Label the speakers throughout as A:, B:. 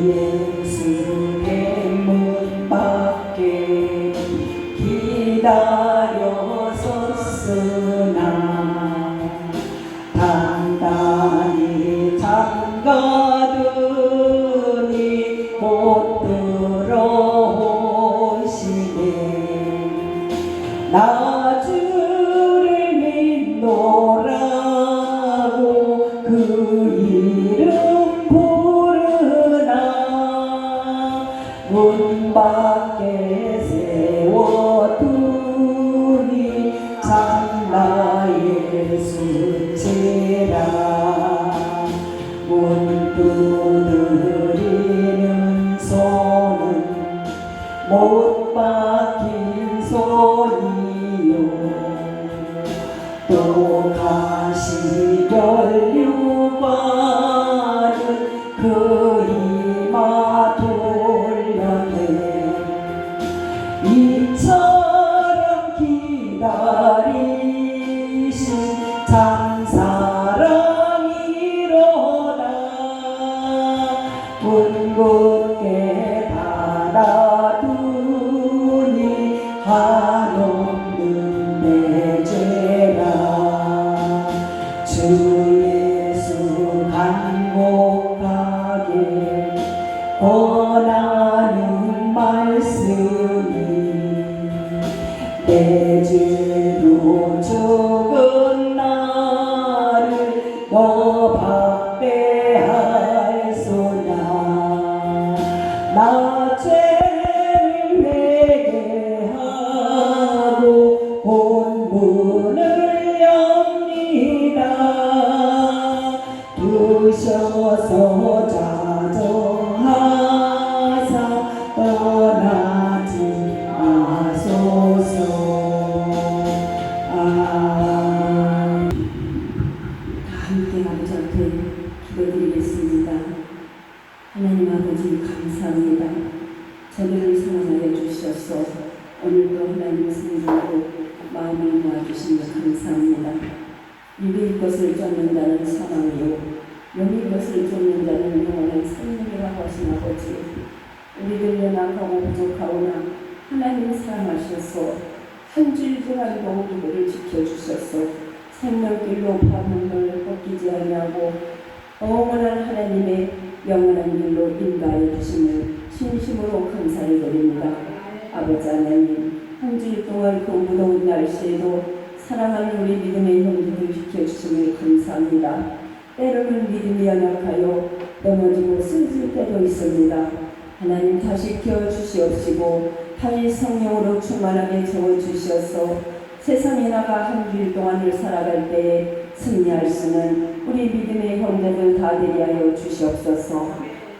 A: 예수의 문 밖에 기다려 섰으나 단단히 잠가두니 못 들어오시네. 나 주를 믿노라고 그 이름 부르나 문 밖에 세워두니 장나의 수치라. 문 두드리는 손은 못 박힌 손이요 또 가시 연류관은 그 이마 돌려내. 이처럼 기다리신 참사랑이로다. 굵게 달아두니 한없는 내 죄라. 주 예수 간곡하게 권하는 말씀이 내 죄로 죽은 나를 너 박대할소냐. 나 죄를 회개하고 본문을 엽니다. 두셔서 자정하사 떠나지 마소서. 함께 아버지한테 기도드리겠습니다. 하나님 아버지 감사합니다. 저들을 사랑하여 주셔서 오늘도 하나님 성령으로 마음을 모아주신 것 감사합니다. 육의 것을 쫓는 자는 사망이요 영의 것을 쫓는 자는 영원한 생명이라고 하신 아버지, 우리들 연약하고 부족하오나 하나님 사랑하셔서 한 주일 동안도 우리들을 지켜주셔서 생명길로 바람을 꺾이지 아니하고 영원한 하나님의 영원한 길로 인도하여 주심을 진심으로 감사해 드립니다. 아버지 하나님, 한 주일 동안 그 무더운 날씨에도 사랑하는 우리 믿음의 형제를 지켜주심을 감사합니다. 때로는 믿음이 연약하여 넘어지고 쓰러질 때도 있습니다. 하나님 다시 키워주시옵시고 다시 성령으로 충만하게 채워주시어서 세상에 나가 한 주일 동안을 살아갈 때에 승리할 수는 우리 믿음의 형제들 다 되게 하여 주시옵소서.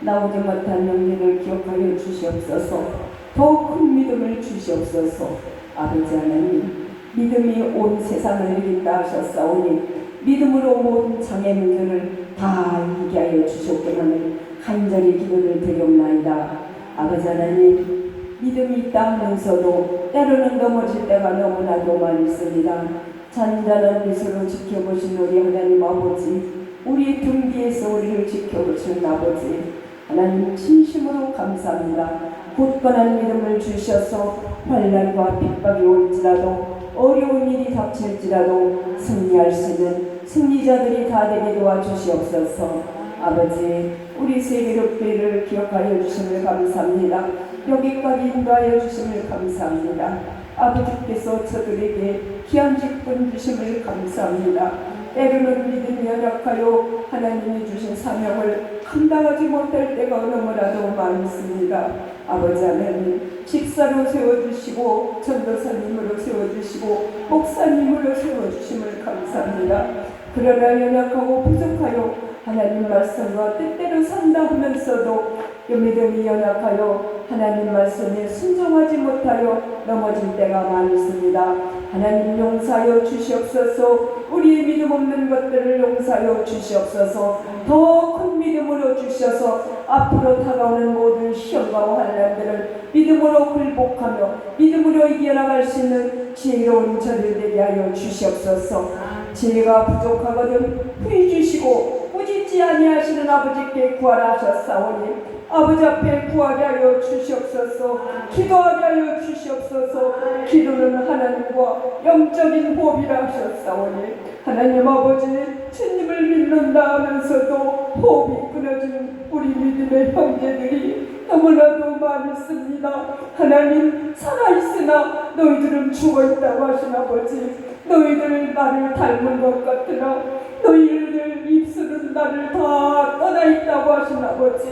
A: 나오지 못한 영혼을 기억하여 주시옵소서. 더욱 큰 믿음을 주시옵소서. 아버지 하나님, 믿음이 온 세상을 이긴다 하셨사오니 믿음으로 모든 장애 문제를 다 이기게 하여 주셨기를 간절히 기도를 드리옵나이다. 아버지 하나님, 믿음이 있다 하면서도 때로는 넘어질 때가 너무나도 많이 있습니다. 잔잔한 미소로 지켜보신 우리 하나님 아버지, 우리 등 뒤에서 우리를 지켜보신 아버지 하나님 진심으로 감사합니다. 굳건한 믿음을 주셔서 환난과 핍박이 올지라도 어려운 일이 닥칠지라도 승리할 수 있는 승리자들이 다 되게 도와주시옵소서. 아버지, 우리 세계롭회를 기억하여 주심을 감사합니다. 여기까지 인도하여 주심을 감사합니다. 아버지께서 저들에게 귀한 직분 주심을 감사합니다. 때로는 믿음이 연약하여 하나님이 주신 사명을 감당하지 못할 때가 너무나도 많습니다. 아버지 하나님, 집사로 세워주시고 전도사님으로 세워주시고 목사님으로 세워주심을 감사합니다. 그러나 연약하고 부족하여 하나님 말씀과 뜻대로 산다 하면서도 믿음이 연약하여 하나님 말씀에 순종하지 못하여 넘어질 때가 많이 있습니다. 하나님 용서하여 주시옵소서. 우리의 믿음 없는 것들을 용서하여 주시옵소서. 더 큰 믿음으로 주셔서 앞으로 다가오는 모든 시험과 환난들을 믿음으로 굴복하며 믿음으로 이겨나갈 수 있는 지혜로운 저를 되게 하여 주시옵소서. 지혜가 부족하거든 후히 주시고 꾸짖지
B: 죽지 아니하시는 아버지께 구하라 하셨사오니 아버지 앞에 구하게 하여 주시옵소서. 기도하게 하여 주시옵소서. 기도는 하나님과 영적인 호흡이라 하셨사오니 하나님 아버지 주님을 믿는다 하면서도 호흡이 끊어진 우리 믿음의 형제들이 너무나도 많습니다. 하나님 살아있으나 너희들은 죽어있다고 하신 아버지, 너희들 나를 닮은 것 같으나 너희들 입술은 나를 다 떠나있다고 하신 아버지,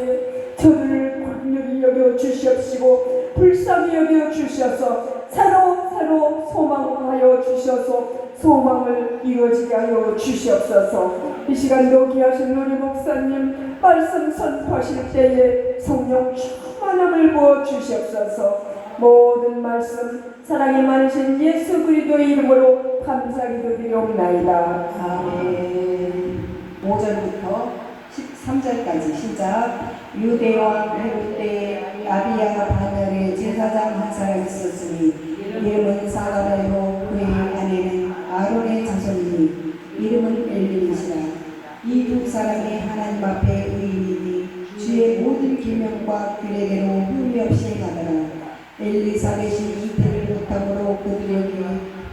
B: 저를 긍휼히 여겨 주시옵시고 불쌍히 여겨 주셔서 새로 소망하여 주셔서 소망을 이루어지게 하여 주시옵소서. 이 시간도 귀하신 우리 목사님 말씀 선포하실 때에 성령 충만함을 부어 주시옵소서. 모든 말씀 사랑이 많으신 예수 그리스도의 이름으로 감사기도 드리옵나이다.
C: 아멘. 5절부터 13절까지 시작. 유대왕 헤롯 때 아비야 바늘의 제사장 한 사람 있었으니 이름은 사가랴요 그의 아내는 아론의 자손이니 이름은 엘리시라. 이 두 사람이 하나님 앞에 의인이니 주의 모든 계명과 규례대로 흠이 없이 가더라. 엘리사벳이 이태를 못함으로 그들에게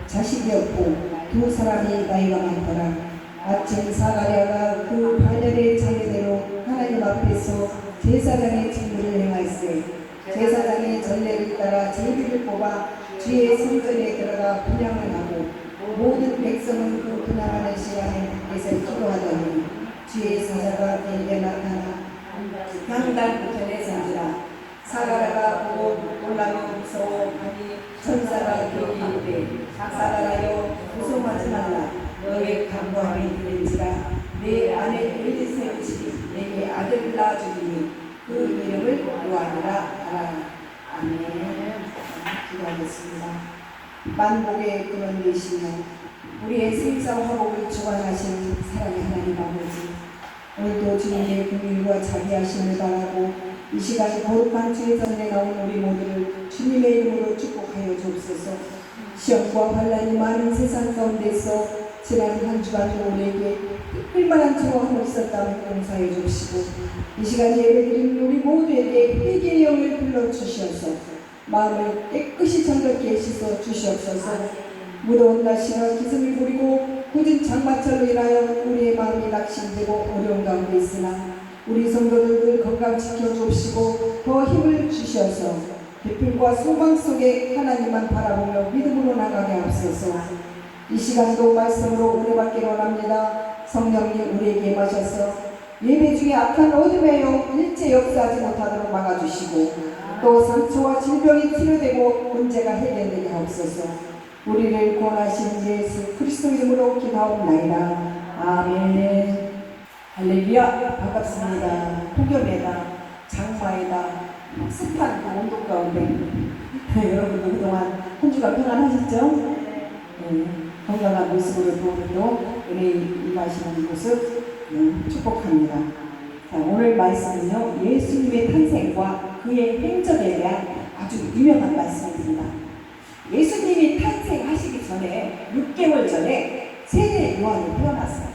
C: 자식이 없고 두 사람이 나이가 많더라. 마침 사가랴가 그 바늘의 차례대로 하나님 앞에서 제사장의 직무를 행할세 제사장의 전례를 따라 제비를 뽑아 주의 성전에 들어가 분향을 하고 모든 백성은 그 분향하는 시간에 밖에서 기도하더니 주의 사자가 그에게 나타나 향단 우편에 선지라. 사가랴가 보고 놀라며 무서워하니 천사가 그에게 이르되 사가랴여 무서워하지 말라. 너의 간구함이 들린지라. 내 아내 엘리사벳이 내게 아들을 낳아주리니 그 이름을 요한이라 하라. 아멘. 기도하겠습니다. 만복의 근원 되시며 우리의 생사와 화복을 주관하신 사랑의 하나님 아버지, 오늘도 주님의 긍휼과 자비하심을 바라고 이 시간 거룩한 주의 전에 나온 우리 모두를 주님의 이름으로 축복하여 주옵소서. 시험과 환난이 많은 세상 가운데서 지난 한 주간도 우리에게 특별만한 증오함을 있었다면 용서해 주시고 이 시간 예배드린 우리 모두에게 회개의 영을 불러주시옵소서. 마음을 깨끗이 정결케 씻어 주시옵소서. 무더운 날씨가 기승을 부리고 굳은 장마철로 인하여 우리의 마음이 낙심되고 어려운 가운데 있으나 우리 성도들을 건강 지켜주시고 더 힘을 주셔서 비필과 소망 속에 하나님만 바라보며 믿음으로 나가게 하옵소서. 이 시간도 말씀으로 은혜받기 원합니다. 성령님 우리에게 마셔서 예배 중에 악한 어둠의 영 일체 역사하지 못하도록 막아주시고 또 상처와 질병이 치료되고 문제가 해결되게 하옵소서. 우리를 구원하신 예수 그리스도 이름으로 기도하옵나이다. 아멘. 할렐루야. 반갑습니다. 폭염에다 장마에다 습한 그 온도 가운데 여러분도 그동안 한 주간 평안하셨죠? 네. 건강한 모습으로 오늘도 은혜 임하시는 모습 축복합니다. 자, 오늘 말씀은요, 예수님의 탄생과 그의 행적에 대한 아주 유명한 말씀입니다. 예수님이 탄생하시기 전에 6개월 전에 세례 요한이 태어났어요.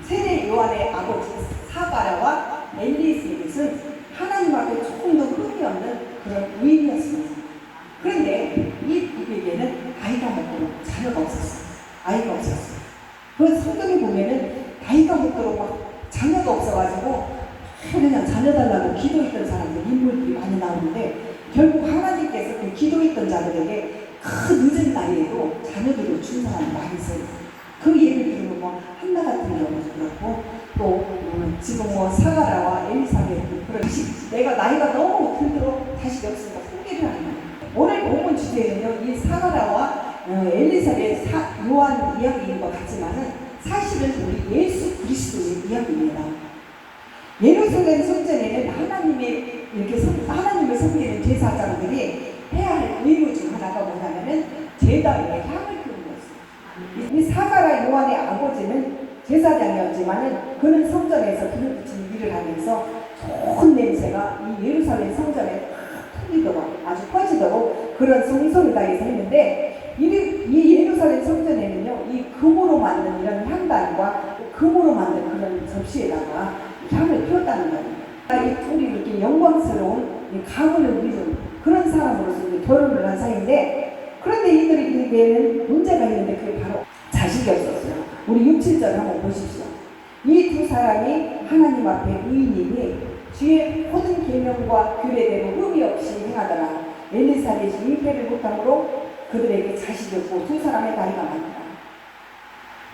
C: 세례 요한의 아버지 사가랴와 엘리사벳은 하나님 앞에 조금도 흠이 없는 그런 의인이었습니다. 그런데 이 부부에게는 아이가 먹도록 자녀가 없었어요. 아이가 없었어요. 그 성경에 보면은 아이가 먹도록 막 자녀가 없어가지고 그냥 자녀 달라고 기도했던 사람들 인물들이 많이 나오는데 결국 하나님께서 그 기도했던 자들에게 그 늦은 나이에도 자녀들을 준 사람이 많이 있어요. 그 예를 들면 뭐 한나 같은 경우도 그렇고 또 지금 뭐 사가랴와 엘리사벳 그런 내가 나이가 너무 들도록 다시 없으니까 포기를 하는 거예요. 오늘 본문 주제는요, 이 사가랴와 엘리사벳 요한 이야기인 것 같지만은 사실은 우리 예수 그리스도의 이야기입니다. 예루살렘 성전에는 하나님을 섬기는 제사장들이 해야 할 의무 중 하나가 뭐냐면은 제단에 향을 피우는 것입니다. 이 사가랴 요한의 아버지는 제사장이었지만은 그는 성전에서 불을 붙이는 일을 하면서 좋은 냄새가 이 예루살렘 성전에 풀리도록 아주 퍼지도록 그런 성성을 다해서 했는데 이 예루살렘 성전에는요, 이 금으로 만든 이런 향단과
B: 금으로 만든 그런 접시에다가 향을 피웠다는 거예요. 이 둘이 이렇게 영광스러운 이 가문을 이룬 그런 사람으로서 이제 결혼을 한 사이인데, 그런데 이들에게는 문제가 있는데 그게 바로 자식이 없었어요. 우리 6, 7절 한번 보십시오. 이 두 사람이 하나님 앞에 의인이니 주의 모든 계명과 규례대로 흠이 없이 행하더라. 엘리사벳이 잉태를 못함으로 그들에게 자식이 없고 두 사람의 나이가 많다.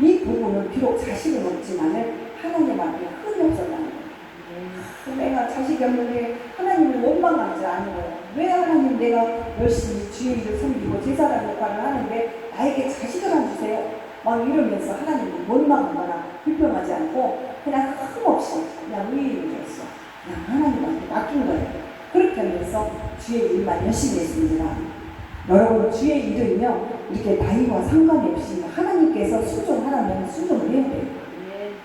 B: 이 부부는 비록 자식은 없지만은 하나님 앞에 흠이 없었다는 거예요. 내가 자식이 없는데 하나님을 원망하지 않은 거예요. 왜 하나님, 내가 열심히 주의 일을 섬기고 제사장 역할을 하는데 나에게 자식을 안 주세요? 막 이러면서 하나님을 원망하거나 불평하지 않고 그냥 흠없이 그냥 의인을 줬어. 그냥 하나님한테 맡긴 거예요. 그렇게 하면서 주의 일만 열심히 했습니다. 여러분, 주의 일은요 이렇게 나이와 상관이 없이 하나님께서 순종하라면 순종을 해야 돼요.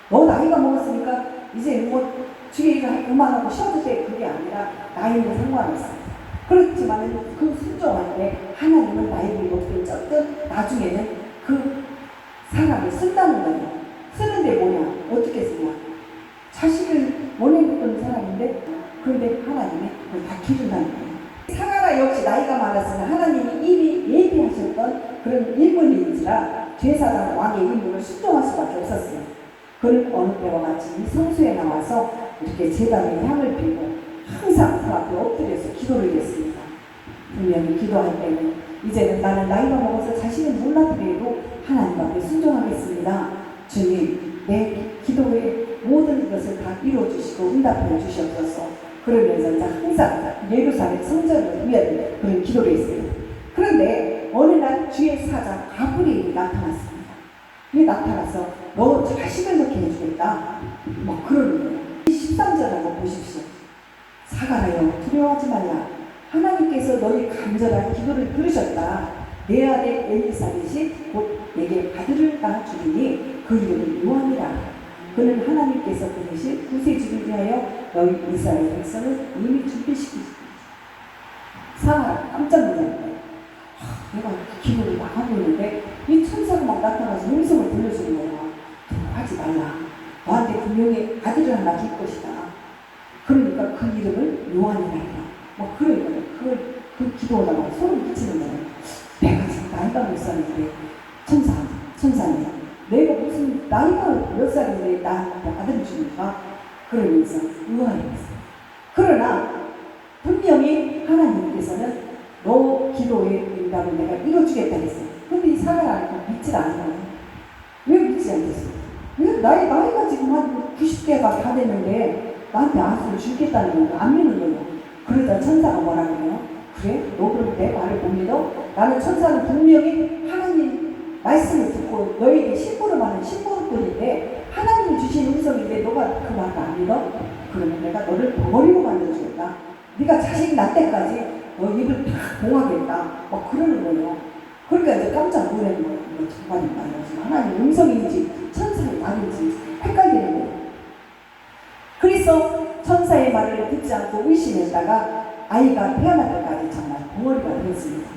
B: 너 나이가 먹었으니까 이제 뭐 주의 일을 그만하고 쉬어도 돼, 그게 아니라 나이는 상관없어요. 그렇지만 그 순종할 때 하나님은 나이를 먹든 쪘든 나중에는 그 사람을 쓴다는 거예요. 쓰는데 뭐냐, 어떻게 쓰냐, 자식을 원해줬던 사람인데 그런데 하나님이 그걸 다 기른다는 거예요. 사가라 역시 나이가 많았으나 하나님이 이미 예비하셨던 그런 인물인지라 제사장 왕의 임무를 순종할 수밖에 없었어요. 그는 어느 때와 같이 성소에 나와서 이렇게 제단에 향을 피고 항상 그 앞에 엎드려서 기도를 했습니다. 분명히 기도할 때는 이제는 나는 나이가 먹어서 자신을 몰라드려도 하나님 앞에 순종하겠습니다. 주님, 내 기도의 모든 것을 다 이루어주시고 응답해 주시옵소서. 그러면서 이제 항상 예루살렘 성전을 위한 그런 기도를 했어요. 그런데 어느 날 주의 사장 가브리엘이 나타났습니다. 이 나타나서 너 자식을 낳게 해주겠다 막 그러는 거예요. 13절 한번 보십시오. 사가라여 두려워하지 말라. 하나님께서 너희 간절한 기도를 들으셨다. 내 아들 엘리사벳이 곧 내게 아들을 낳아주리니 그 이름은 요한이라. 그는 하나님께서 보내실 구세주를 위하여 너희 이스라엘 백성을 이미 준비시키십니다. 사가라 깜짝 놀랐어요. 내가 기도를 막 하고 있는데 이 천사가 막 나타나서 음성을 들려주는 거야. 하지 말라. 너한테 분명히 아들을 하나 줄 것이다. 그러니까 그 이름을 요한이라. 막 그러니까 그 기도하다가 소름 끼치는 거예요. 내가 지금 나이가 몇 살인데 천사님 내가 무슨 나이가 몇 살인데 나한테 아들을 주니까 그러면서 의아해했어요. 그러나 분명히 하나님께서는 너 기도의 응답을 내가 이뤄주겠다 했어요. 근데 이 사가라는 믿질 않는 거예요. 왜 믿지 않겠어요? 왜 나이가 지금 한 90개가 다 됐는데 나한테 아들을 주겠다는 거 안 믿는 거예요. 그러다 천사가 뭐라 그래요? 그래? 너 그럼 내 말을 못 믿어? 나는 천사는 분명히 하나님 말씀을 듣고 너에게 심부름하는 심부름꾼인데 하나님이 주신 음성인데 너가 그 말을 안 믿어? 그러면 내가 너를 덩어리로 만들어주겠다. 네가 자식 낳을 때까지 너 입을 다 봉하겠다. 막 그러는 거예요. 그러니까 이제 깜짝 놀라는 거예요. 정말인가요? 하나님 음성인지 천사의 말인지 헷갈리는 거예요. 그래서 천사의 말을 듣지 않고 의심했다가 아이가 태어날 때까지 정말 덩어리가 되었습니다.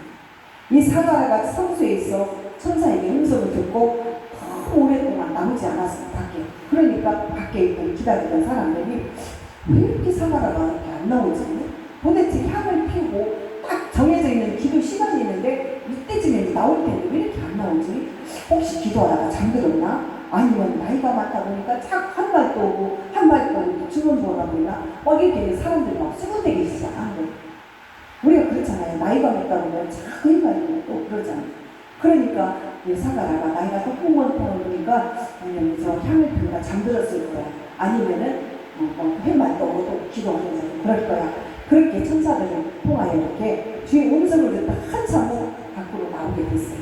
B: 이 사가라가 성소에 있어 천사에게 음성을 듣고 너무 오랫동안 나오지 않았어요. 밖에. 그러니까 밖에 있던 기다리던 사람들이 왜 이렇게 사가라가 이렇게 안 나오지? 도대체 향을 피우고 딱 정해져 있는 기도 시간이 있는데 이때쯤에 나올 텐데 왜 이렇게 안 나오지? 혹시 기도하다가 잠들었나? 아니면 나이가 많다 보니까 착 한 발 또 오고 한 발 또 오고 주문 보나 보나 막 이렇게 사람들이 막 수군대기 시작하는 거예요. 우리가 그렇잖아요. 나이가 먹다 보면 자꾸 헷갈리고 또 그러잖아요. 그러니까 이 사가라가 나이가 조금 먹다 보니까 그러면서 향을 피우다 잠들었을 거야. 아니면은 해만 또 오고 또 기도하면서 그럴 거야. 그렇게 천사들을 통하여 이렇게 주의 음성을 듣다 한참 후 밖으로 나오게 됐어요.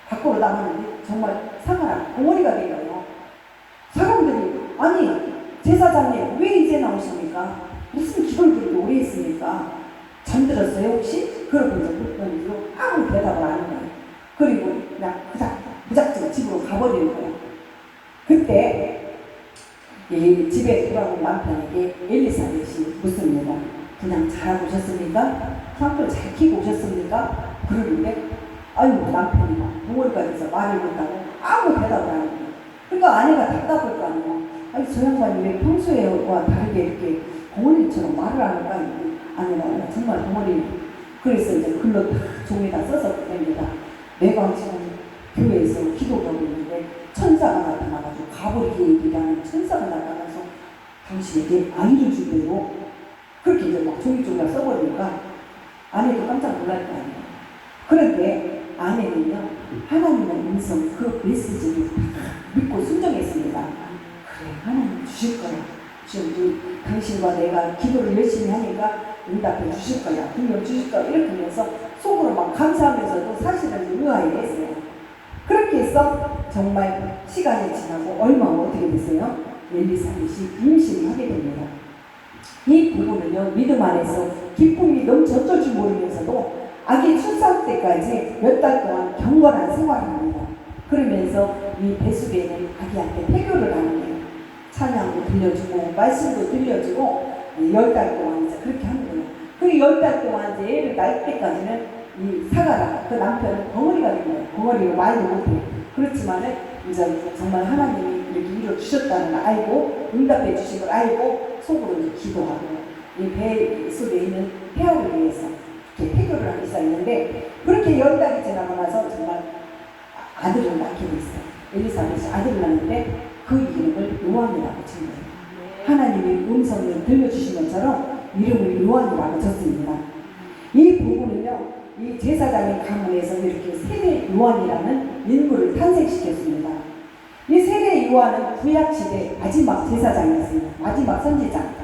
B: 밖으로 나가는데 정말 사가라 덩어리가 된 거예요. 사람들이 아니 제사장님 왜 이제 나오십니까? 무슨 기도를 그렇게 오래 했습니까? 잠들었어요 혹시? 그러고 이제 그런 아무 대답을 안 하는 거예요. 그리고 그냥 무작정 집으로 가버리는 거예요. 그때 집에 돌아온 남편에게 엘리사벳이 묻습니다. 그냥 잘하고 오셨습니까? lam프를 잘 켜고 오셨습니까? 그러는데 아유 남편이 막 덩어리가 돼서 말을 못하고 아무 대답을 안 해요. 그러니까 아내가 답답할 거 아니에요. 아니 저 양반이 왜 평소에와 다르게 이렇게 덩어리처럼 말을 하는가. 아내가 정말 덩어리. 그래서 이제 글로 다 종에다 써서 보냅니다. 내가 지금 교회에서 기도하고 있는데 천사가 나타나가지고 가브리엘이라는 천사가 나타나서 당신에게 아이를 주대요. 그렇게 이제 막 종이쪽에다 써버리니까 아내도 깜짝 놀랄 거 아니에요. 그런데 아내는요, 하나님의 음성 그 메시지를 믿고 순종했습니다. 그래, 하나님 주실 거야. 지금 당신과 내가 기도를 열심히 하니까 응답해 주실 거야. 분명 주실 거야. 이렇게 하면서 속으로 막 감사하면서도 사실은 의아해했어요. 그렇게 해서 정말 시간이 지나고 얼마 후 어떻게 됐어요? 엘리사벳이 임신을 하게 됩니다. 이 부부는요, 믿음 안에서 기쁨이 넘쳤을 줄 모르면서도 아기 출산 때까지 몇 달 동안 경건한 생활을 합니다. 그러면서 이 뱃속에는 아기한테 태교를 하는 거예요. 찬양도 들려주고 말씀도 들려주고 10달 동안 이제 그렇게 하는 거예요. 그 10달 동안 이제 애를 낳을 때까지는 이 사가라 그 남편은 벙어리가 된 거예요. 벙어리로 말도 못해요. 그렇지만은 이제 정말 하나님이 이렇게 이루어주셨다는 걸 알고 응답해 주신 걸 알고 속으로 이제 기도하고 이 배 속에 있는 태아를 위해서 이렇게 태교를 하기 시작했는데 그렇게 10달이 지나고 나서 정말 아들을 낳게 됐어요. 엘리사벳이 아들을 낳는데 그 이름을 요한이라고 친 거예요. 하나님이 음성을 들려주신 것처럼 이름을 요한이라고 졌습니다. 이 부부는요, 이 제사장의 가문에서 이렇게 세례 요한이라는 인물을 탄생시켰습니다. 이 세례 요한은 구약시대 마지막 제사장이었습니다. 마지막 선지자.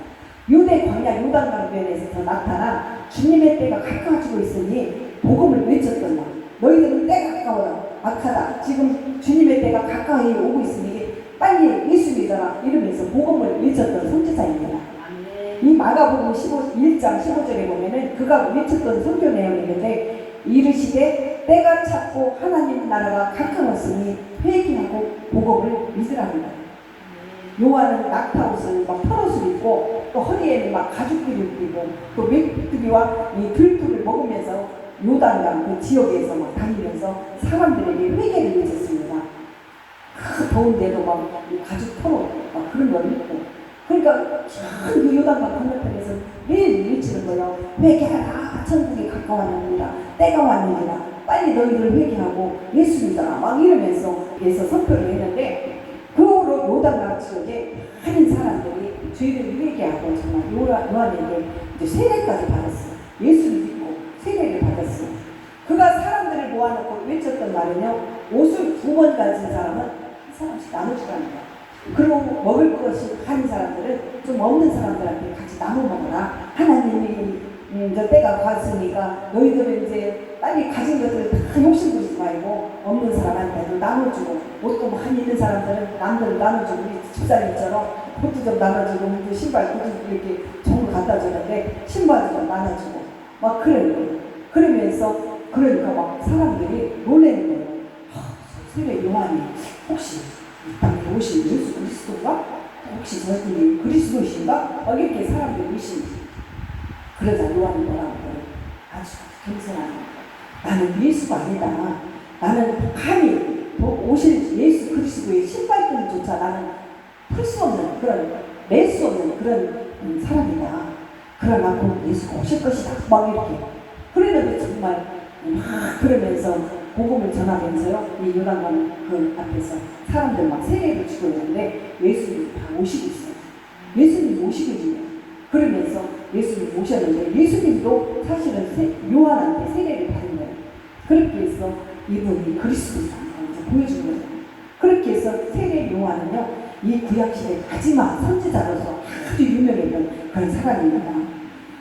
B: 유대 광야 요단강변에서 나타나 주님의 때가 가까워지고 있으니 복음을 외쳤던 날. 너희들은 때가 가까워라. 악하다. 지금 주님의 때가 가까이 오고 있으니 빨리 예수 믿어라. 이러면서 복음을 외쳤던 선지자입니다. 이 마가복음 1장 15절에 보면은 그가 외쳤던 선교 내용이 있는데 이르시되 때가 찼고 하나님 나라가 가까웠으니 회개하고 복음을 믿으랍니다. 요한은 낙타옷을 막 털옷을 입고 또 허리에는 막 가죽띠를 띠고 또 메뚜기와 이 들풀을 먹으면서 요단강 그 지역에서 막 다니면서 사람들에게 회개를 외쳤습니다. 그 더운데도 막 가죽 털옷 막 그런 걸 입고 그러니까 그 요단강 건너편에서 매일 외치는 거예요. 회개하라 천국이 가까웠느니라 때가 왔느니라 빨리 너희들 회개하고 예수 믿어라 막 이러면서 선포를 했는데 그 후로 요단강 지역에 많은 사람들이 죄를 회개하고 정말 요한에게 이제 세례까지 받았어요. 예수를 믿고 세례를 받았어요. 그가 사람들을 모아놓고 외쳤던 말은요. 옷을 2번 가진 사람은 한 사람씩 나눠주라는 거예요. 그리고 먹을 것이 많은 사람들은 좀 없는 사람들한테 같이 나눠 먹어라. 하나님이 이제 때가 왔으니까 너희들은 이제 빨리 가진 것들을 다 욕심부리지 말고 없는 사람한테도 나눠주고 옷도 많이 있는 사람들은 남들 나눠주고 우리 집사님처럼 옷도 좀 나눠주고 신발 구두 이렇게 전부 갖다 주는데 신발도 좀 나눠주고 막 그런 거예요. 그러면서 그러니까 막 사람들이 놀라는 거예요. 세례 요한이 혹시 이 땅에 오신 예수 그리스도가? 혹시 저분이 그리스도이신가? 막 이렇게 사람들이 의심이. 그러자 요한이 뭐라고 그래요? 아주 겸손한 나는 예수가 아니다. 나는 감히 오실 예수 그리스도의 신발끈조차 나는 풀 수 없는 그런 낼 수 없는 그런 사람이다. 그러나 곧 예수가 오실 것이다. 막 이렇게. 그러는데 정말 그러면서 복음을 전하면서요. 이 요단강 그 앞에서 사람들 막 세례를 주고 있는데 예수님이 다 오시고 있어요. 예수님이 오시고 있네요. 그러면서 예수님 오셨는데 예수님도 사실은 요한한테 세례를 받은 거예요. 그렇게 해서 이분이 그리스도라는 걸 보여준 거예요. 그렇게 해서 세례 요한은요, 이 구약시대 마지막 선지자로서 아주 유명했던 그런 사람입니다.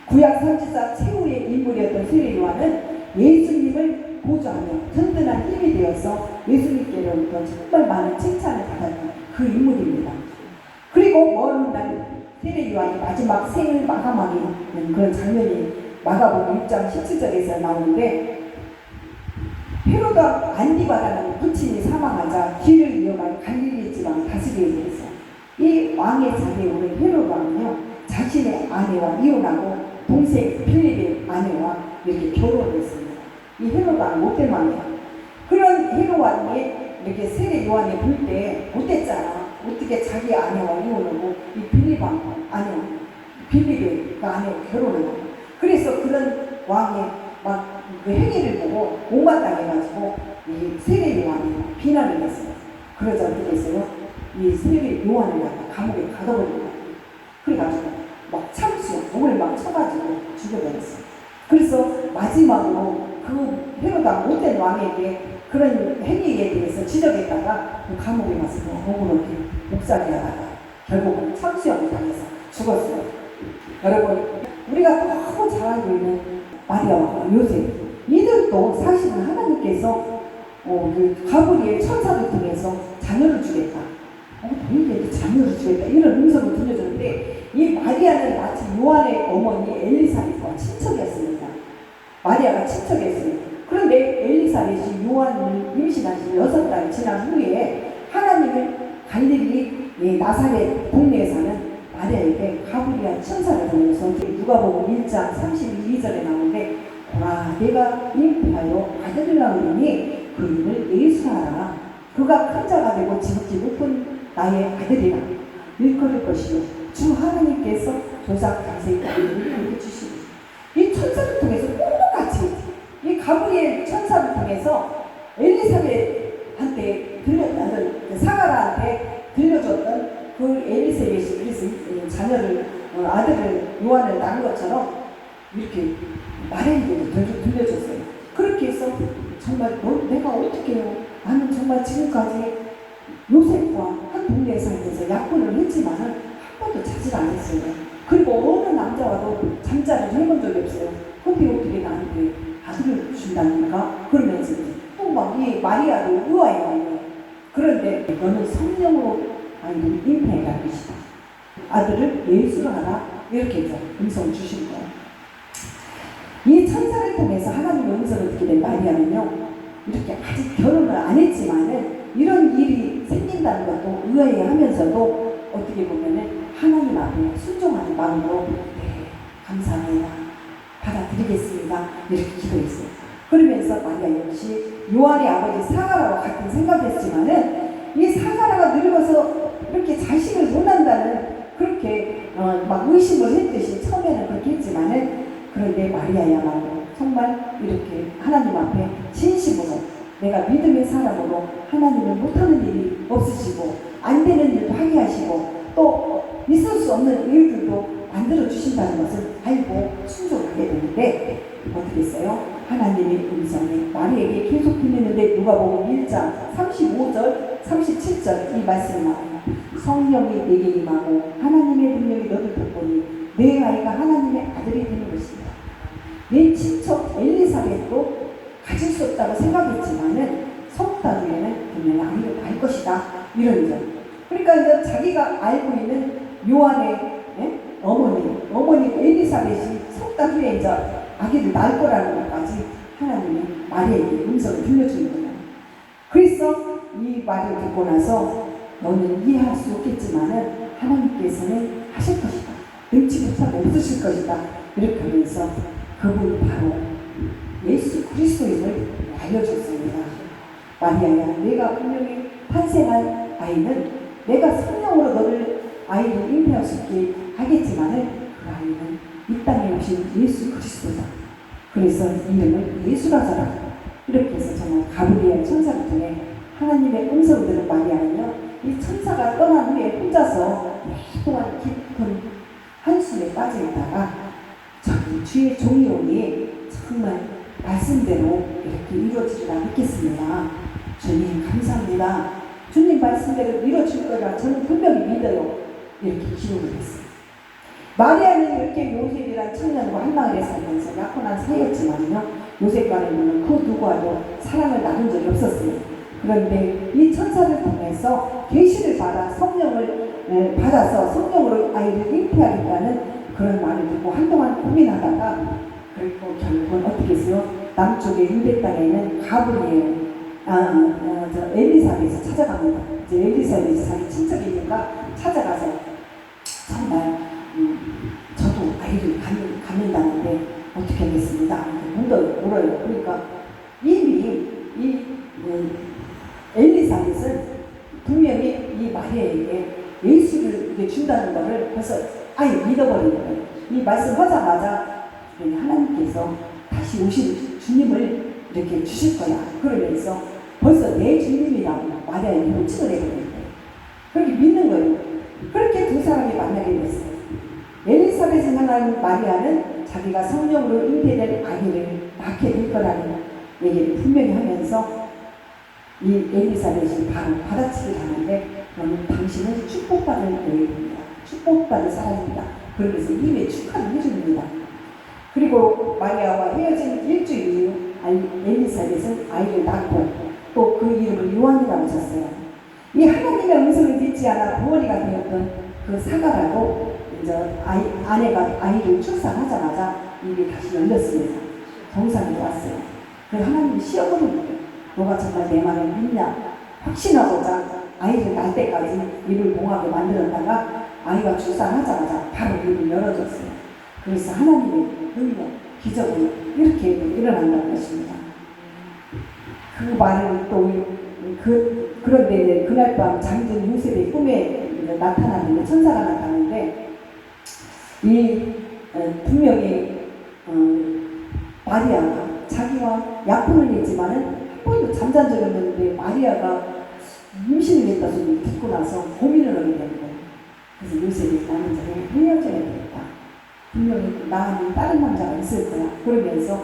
B: 구약 선지자 최후의 인물이었던 세례 요한은 예수님을 보조하며 든든한 힘이 되어서 예수님께로부터 정말 많은 칭찬을 받았던 그 인물입니다. 그리고 먼 날 세례 요한이 마지막 생을 마감하는 그런 장면이 마가복음 6장 17절에서 나오는데 헤로드 안디바라는 부친이 사망하자 길을 이어간 갈릴리 지방 다스리게 되었어요. 이 왕의 자리에 오른 헤로드 왕은요 자신의 아내와 이혼하고 동생 필립의 아내와 이렇게 결혼을 했습니다. 이 헤로드 왕은 못된 왕이에요. 그런 헤로드 왕의 이렇게 세례 요한이 볼 때 못됐잖아. 어떻게 자기 아내와 이혼하고 이 빌립하고 아내와 빌립의 아내와 결혼을 하고. 그래서 그런 왕의 막 그 행위를 보고 못마땅해가지고 이 세례 요한이 비난을 했어요. 그러자 어떻게 했어요? 이 세례 요한을 갖다 감옥에 가둬버린 거예요. 그래가지고 막 참수요 목을 막 쳐가지고 죽여버렸어요. 그래서 마지막으로 그 헤로다 못된 왕에게 그런 행위에 대해서 지적했다가 그 감옥에 가서 억울하게 묵살하다가 결국은 참수형을 당해서 죽었어요. 여러분, 우리가 너무 잘 알고 있는 마리아와 요셉, 이들도 사실은 하나님께서 그 가브리엘 천사를 통해서 자녀를 주겠다. 너희에게 자녀를 주겠다. 이런 음성을 들려줬는데 이 마리아는 마치 요한의 어머니 엘리사벳과 친척이었습니다. 마리아가 친척이었어요. 그런데 엘리사벳이 요한을 임신한 지 6달 지난 후에 하나님을 갈릴리 나사렛 동네에 사는 마리아에게 가브리엘 천사를 보내서 누가복음 1장 32절에 나오는데 보라 내가 잉태하여 아들을 낳으니 그 이름을 예수라 하라. 그가 큰 자가 되고 지극히 높은 나의 아들이라 일컬을 것이요 주 하나님께서 조상 다윗의 이름을 이렇게 주시니. 이 천사를 통해서 똑같이 이 가브리엘 천사를 통해서 엘리사벳한테 사가라한테 들려줬던 그 엘리사벳이 그래서 자녀를 아들을 요한을 낳은 것처럼 이렇게 마리아에게도 들려줬어요. 그렇게 해서 정말 내가 어떻게 해요? 나는 정말 지금까지 요셉과 한 동네에 살면서 약혼을 했지만 한 번도 자질 안 했어요. 그리고 어느 남자와도 잠자를 해본 적이 없어요. 근데 어떻게 나한테 아들을 준다니까? 그러면서 또 막 이 마리아도 의아해요. 그런데 너는 성령으로 아이를 잉태할 것이다. 아들을 예수로 하라. 이렇게 해서 음성을 주신 거예요. 이 천사를 통해서 하나님의 음성을 듣게 된 마리아는요, 이렇게 아직 결혼을 안 했지만은 이런 일이 생긴다는 것도 의아해하면서도 어떻게 보면은 하나님 앞에 순종하는 마음으로 네, 감사합니다. 받아들이겠습니다. 이렇게 기도했어요. 그러면서 마리아 역시 요한의 아버지 사가라와 같은 생각했지만은 이 사가라가 늙어서 이렇게 자식을 못 낳는다는 그렇게 막 의심을 했듯이 처음에는 그렇게 했지만은 그런데 마리아야말로 정말 이렇게 하나님 앞에 진심으로 내가 믿음의 사람으로 하나님은 못하는 일이 없으시고 안 되는 일도 하게 하시고 또 있을 수 없는 일들도 만들어 주신다는 것을 알고 순종하게 되는데 어떻게 했어요? 하나님의 음성이 마리아에게 계속 들리는데 누가복음 1장 35절 37절 이 말씀 나와요. 성령이 내게 임하고 하나님의 능력이 너를 덮으니 내 아이가 하나님의 아들이 되는 것입니다. 내 친척 엘리사벳도 가질 수 없다고 생각했지만은 석 달 후에는 분명히 아이를 낳을 것이다. 이런 점. 그러니까 이제 자기가 알고 있는 요한의 어머니 엘리사벳이 석 달 후에 이제 아기를 낳을 거라는 것까지 하나님이 마리아에게 음성을 들려주는 거예요. 그래서 이 말을 듣고 나서 너는 이해할 수 없겠지만은 하나님께서는 하실 것이다. 능치 못하고 없으실 것이다. 이렇게 하면서 그분이 바로 예수 그리스도임을 알려줬습니다. 마리아야, 내가 분명히 탄생할 아이는 내가 성령으로 너를 아이를 잉태할 수 있게 하겠지만은 그 아이는 이 땅에 오신 예수 그리스도다. 그래서 이름을 예수라자라. 이렇게 해서 정말 가브리엘 천사를 통해 하나님의 음성을 들은 마리아는요, 이 천사가 떠난 후에 혼자서 오랫동안 깊은 한숨에 빠져 있다가 저는 주의 종이 오니 정말 말씀대로 이렇게 이루어지리라 믿겠습니다. 주님 감사합니다. 주님 말씀대로 이루어질 거라 저는 분명히 믿어요. 이렇게 기도를 했어요. 마리아는 이렇게 요셉이란 청년과 한 마을에 살면서 약혼한 사이였지만요, 요셉과는 그 누구와도 사랑을 나눈 적이 없었어요. 그런데 이 천사를 통해서 계시를 받아 성령을 받아서 성령으로 아이를 잉태하겠다는 그런 말을 듣고 한동안 고민하다가 그리고 결국은 어떻게 했어요? 남쪽의 유대 땅에는 가브리엘 엘리사벳을 찾아갑니다. 이제 엘리사벳이 자기 친척이니까 찾아가서 정말 저도 아이를 갖는다는데 어떻게 하겠습니다. 물어요. 그러니까 이미 이 엘리사벳 엘리사벳은 분명히 이 마리아에게 예수를 이렇게 준다는 것을 벌써 아예 믿어버리는 거예요. 이 말씀하자마자 하나님께서 다시 오실 주님을 이렇게 주실 거야. 그러면서 벌써 내 주님이라고 마리아에게 호칭을 해버리는 거예요. 그렇게 믿는 거예요. 그렇게 두 사람이 만나게 됐어요. 엘리사벳을 향한 마리아는 자기가 성령으로 잉태될 아기를 낳게 될 거라는 얘기를 분명히 하면서 이 엘리사벳이 바로 받아치기 당하는데 너는 당신은 축복받을 여인입니다. 축복받을 사람입니다. 그러면서 이미 축하를 해줍니다. 그리고 마리아와 헤어진 일주일 이후 엘리사벳은 아이를 낳고 또 그 이름을 요한이라고 졌어요. 이 하나님의 음성을 믿지 않아 부어리가 되었던 그 사가라도 이제 아내가 아이를 출산하자마자 입이 다시 열렸습니다. 정상이 왔어요. 그래서 하나님이 시어버리는 거예요. 너가 정말 내 말을 믿냐? 확신하고자 아이를 낳을 때까지 입을 봉하게 만들었다가 아이가 출산하자마자 바로 입을 열어줬어요. 그래서 하나님의 능력, 기적이 이렇게 일어난다는 것입니다. 그 말을 또 그런데 그날 밤 잠든 요셉의 꿈에 나타나는데 천사가 나타나는데 분명히 마리아가 자기와 약혼을 했지만은 한 번도 잠잔 적이 없는데 마리아가 임신을 했다 소리 듣고 나서 고민을 하게 되는 거예요. 그래서 요셉이 나는 저를 헤어져야 되겠다. 분명히 나는 다른 남자가 있을 거야. 그러면서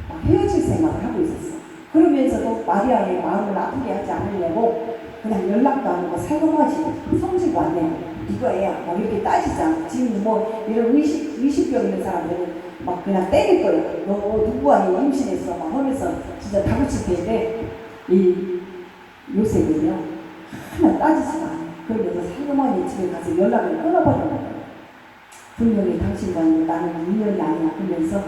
B: 막 헤어질 생각을 하고 있었어. 그러면서도 마리아의 마음을 아프게 하지 않으려고 그냥 연락도 안 하고 살금하지 성질 왔네. 누가 애야? 막 이렇게 따지자. 지금 뭐 이런 의식병 있는 사람들은 막 그냥 때릴 거야. 너 누구 아니 임신했어? 막 하면서 진짜 다그칠 텐데 이 요셉은요 하나 따지지도 않아요. 그러면서 살금하니 집에 가서 연락을 끊어버리는 거예요. 분명히 당신과는 나는 인연이 아니야. 그러면서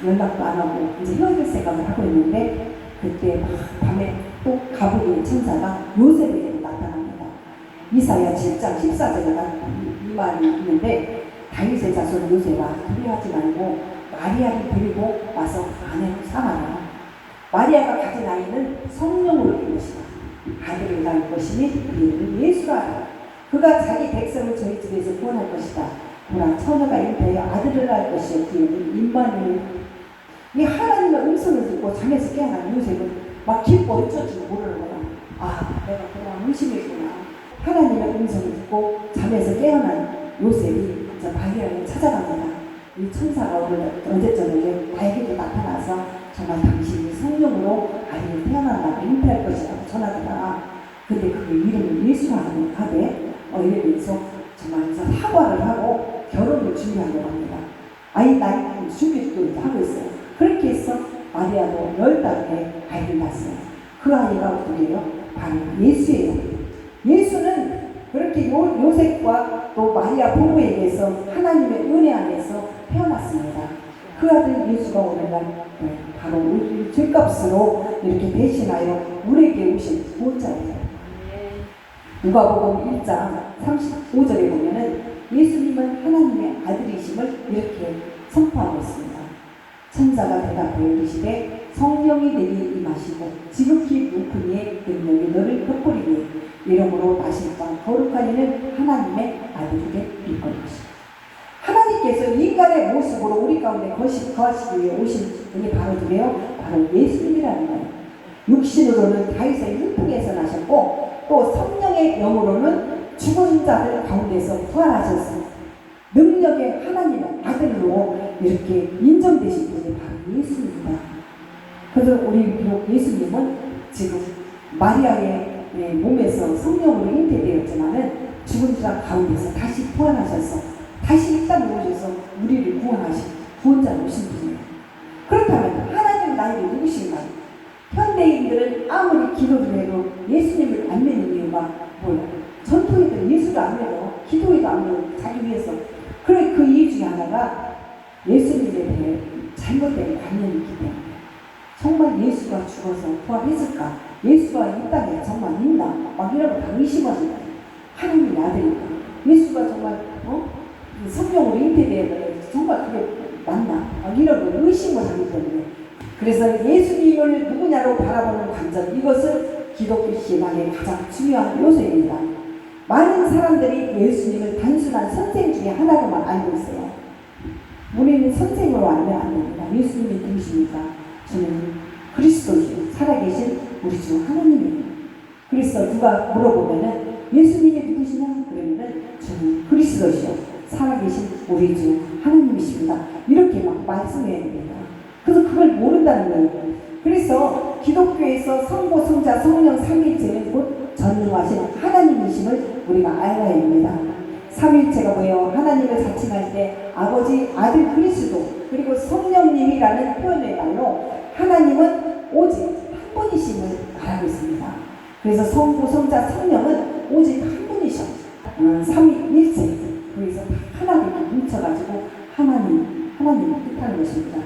B: 연락도 안 하고 이제 헤어질 생각을 하고 있는데 그때 밤에 또 가부의 천사가 요셉에게 나타납니다. 이사야 7장 14절에 이 말이 있는데 다윗의 자손 요셉아 두려워하지 말고 마리아를 데리고 와서 아내로 삼아라. 마리아가 가진 아이는 성령으로 된 것이다. 아들을 낳을 것이니 그 이름을 예수라 하라. 그가 자기 백성을 저희 집에서 구원할 것이다. 보라 처녀가 잉태하여 아들을 낳을 것이요 그 이름은 임마누엘. 이 하나님의 음성을 듣고 잠에서 깨어난 요셉은 막 기뻐 어쩔지 모르는 거야. 아 내가 그동안 의심했구나. 하나님의 음성을 듣고 잠에서 깨어난 요셉이 저 마리아를 찾아갑니다. 이 천사가 어제 저녁에 나에게도 나타나서 정말 당신이 성령으로 아이를 태어난다고 잉태할 것이라고 전하더라. 근데 그 이름을 예수라고 하되 이러면서 정말 사과를 하고 결혼을 준비하려고 합니다. 아이 낳을 준비도 하고 있어요. 그렇게 해서 마리아도 10달에 아이를 낳았어요. 그 아이가 누구예요? 바로 예수예요. 예수는 그렇게 요셉과 또 마리아 부부에게서 하나님의 은혜 안에서 태어났습니다. 그 아들 예수가 오늘날 바로 우리 죄값으로 이렇게 대신하여 우리에게 오신 구원자예요. 누가복음 1장 35절에 보면은 예수님은 하나님의 아들이심을 이렇게 선포하고 있습니다. 천사가 대답하여 이르시되 성령이 내게 임하시고 지극히 높은 이의 능력이 너를 덮으리니 이러므로 나실과 거룩한 이는 하나님의 아들이 될 것이다. 하나님께서 인간의 모습으로 우리 가운데 거하시기 위해 오신 분이 바로 누구예요? 바로 예수님이라는 거예요. 육신으로는 다윗의 흉통에서 나셨고 또 성령의 영으로는 죽은 자들 가운데서 부활하셨습니다. 능력의 하나님의 아들로 이렇게 인정되신 분이 바로 예수입니다. 그래서 우리 비록 예수님은 지금 마리아의 몸에서 성령으로 잉태되었지만은 죽은 자 가운데서 다시 부활하셔서 다시 이 땅에 오셔서 우리를 구원하신 구원자로 오신 분이에요. 그렇다면 하나님 나에게 누구신가요? 현대인들은 아무리 기도를 해도 예수님을 안 믿는 이유가 뭐예요? 전통에도 예수를 안 믿어. 기도에도 안 믿어. 자기 위해서. 그래 그 이유 중에 하나가 예수님에 대해 잘못된 관념이 있기 때문에 정말 예수가 죽어서 부활했을까? 예수가 이 땅에 정말 있나? 막 이러고 다 의심하는 거예요. 하나님의 아들이니까. 예수가 정말 성령으로 잉태되어야 정말 그게 맞나? 막 이러고 의심을 하기 때문에 그래서 예수님을 누구냐로 바라보는 관점 이것을 기독교 신앙의 가장 중요한 요소입니다. 많은 사람들이 예수님을 단순한 선생 중에 하나로만 알고 있어요. 우리는 선생으로 알면 안 됩니다. 예수님이 누구십니까? 저는 그리스도시요 살아계신 우리 주 하나님이에요. 그래서 누가 물어보면은 예수님이 누구시냐? 그러면은 저는 그리스도시요 살아계신 우리 주 하나님이십니다. 이렇게 막 말씀해야 됩니다. 그래서 그걸 모른다는 거예요. 그래서 기독교에서 성부, 성자, 성령 삼위일체는 곧 전능하신 하나님이심을 우리가 알아야 합니다. 삼위일체가 뭐예요? 하나님을 자칭할 때 아버지, 아들 그리스도, 그리고 성령님이라는 표현의 말로 하나님은 오직 한 분이심을 말하고 있습니다. 그래서 성부, 성자, 성령은 오직 한 분이셔. 삼위일체. 그래서 다 하나로 뭉쳐가지고 하나님을 뜻하는 것입니다.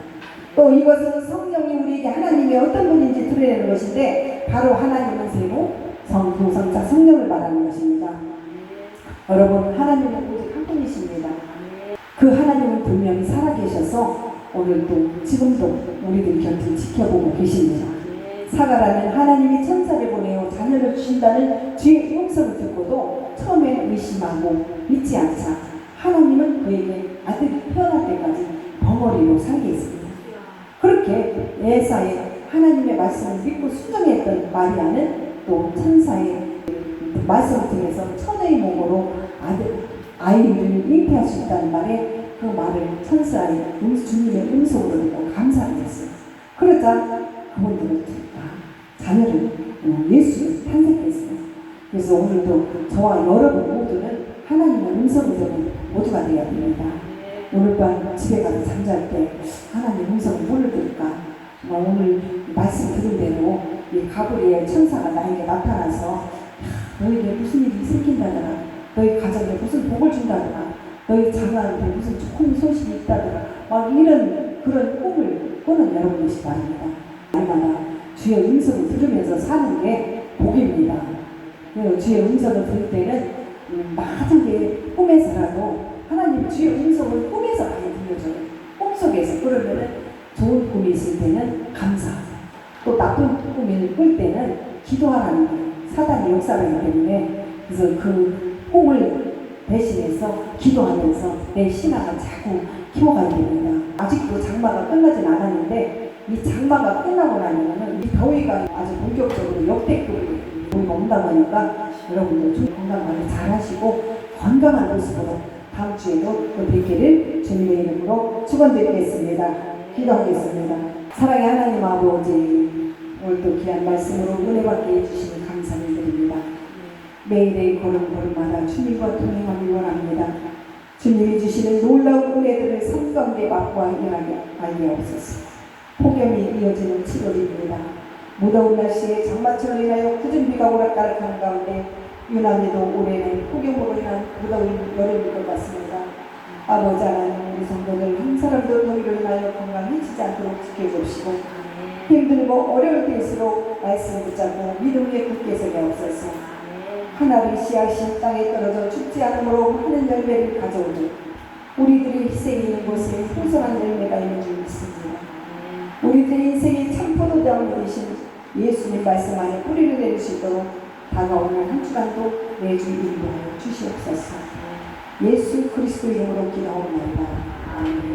B: 또 이것은 성령이 우리에게 하나님이 어떤 분인지 드러내는 것인데 바로 하나님은 세고 성부, 성자, 성령을 말하는 것입니다. 여러분, 하나님은 오직 한 분이십니다. 그 하나님은 분명히 살아계셔서 오늘도 지금도 우리들 곁을 지켜보고 계십니다. 사가라는 하나님이 천사를 보내어 자녀를 주신다는 주의 음성을 듣고도 처음엔 의심하고 믿지 않자 하나님은 그에게 아들이 태어날 때까지 벙어리로 살게 했습니다. 그렇게 예사에 하나님의 말씀을 믿고 순종했던 마리아는 또 천사의 말씀을 통해서 천의 몸으로 아이를 잉태할 수 있다는 말에 그 말을 천사의 주님의 음성으로 듣고 감사를 했어요. 그러자 그분들은 자녀를 예수를 탄생했어요. 그래서 오늘도 저와 여러분 모두는 하나님의 음성을 듣는 모두가 되어야 됩니다. 오늘 밤 집에 가서 잠잘 때 하나님 음성을 뭘로 들을까? 오늘 말씀 들은 대로 이 가브리엘 천사가 나에게 나타나서 너에게 무슨 일이 생긴다더라, 너희 가정에 무슨 복을 준다더라, 너희 자녀한테 무슨 좋은 소식이 있다더라, 막 이런 그런 꿈을 꾸는 여러분이시 바랍니다. 날마다 주의 음성을 들으면서 사는 게 복입니다. 주의 음성을 들을 때는 만약에 꿈에서라도 하나님 주의 음성을 꿈에서 많이 들려줘요. 꿈속에서. 그러면은 좋은 꿈이 있을 때는 감사하고 또 나쁜 꿈을 꿀 때는 기도하라는 거예요. 사단의 역사를 하기 때문에. 그래서 그 꿈을 대신해서 기도하면서 내 신앙을 자꾸 키워가야 됩니다. 아직도 장마가 끝나진 않았는데 이 장마가 끝나고 나면은 이 더위가 아주 본격적으로 역대급으로 온다고 하니까 여러분들 건강 관리 잘 하시고 건강한 모습으로 다음 주에도 또 뵙기를 주님의 이름으로 축원드리겠습니다. 기도하겠습니다. 사랑의 하나님 아버지, 오늘도 귀한 말씀으로 은혜 받게 해주시니 감사를 드립니다. 매일의 걸음걸음마다 주님과 동행하길 원합니다. 주님이 주시는 놀라운 은혜들을 삶 가운데 맛보아 일하게 하옵소서. 폭염이 이어지는 7월입니다. 무더운 날씨에 장마철로 인하여 굳은 비가 오락가락하는 가운데 유난히도 올해는 폭염으로 인한 무더운 여름일 것 같습니다. 아버지 하나님, 우리 성도들 한 사람도 더위로 인하여 건강해지지 않도록 지켜주시고 힘들고 어려울 때일수록 말씀 붙잡고 믿음 위에 굳게 서게옵소서. 하나의 씨앗이 땅에 떨어져 죽지 않으므로 많은 열매를 가져오니 우리들의 희생이 있는 곳에 풍성한 열매가 있는 줄 믿습니다. 우리들의 인생의 참 포도다운 되신 예수님 말씀 안에 뿌리를 내릴 수 있도록 다가오는 한 주간도 매주 인도하여 주시옵소서. 예수 그리스도 이름으로 기도하옵나이다. 아멘.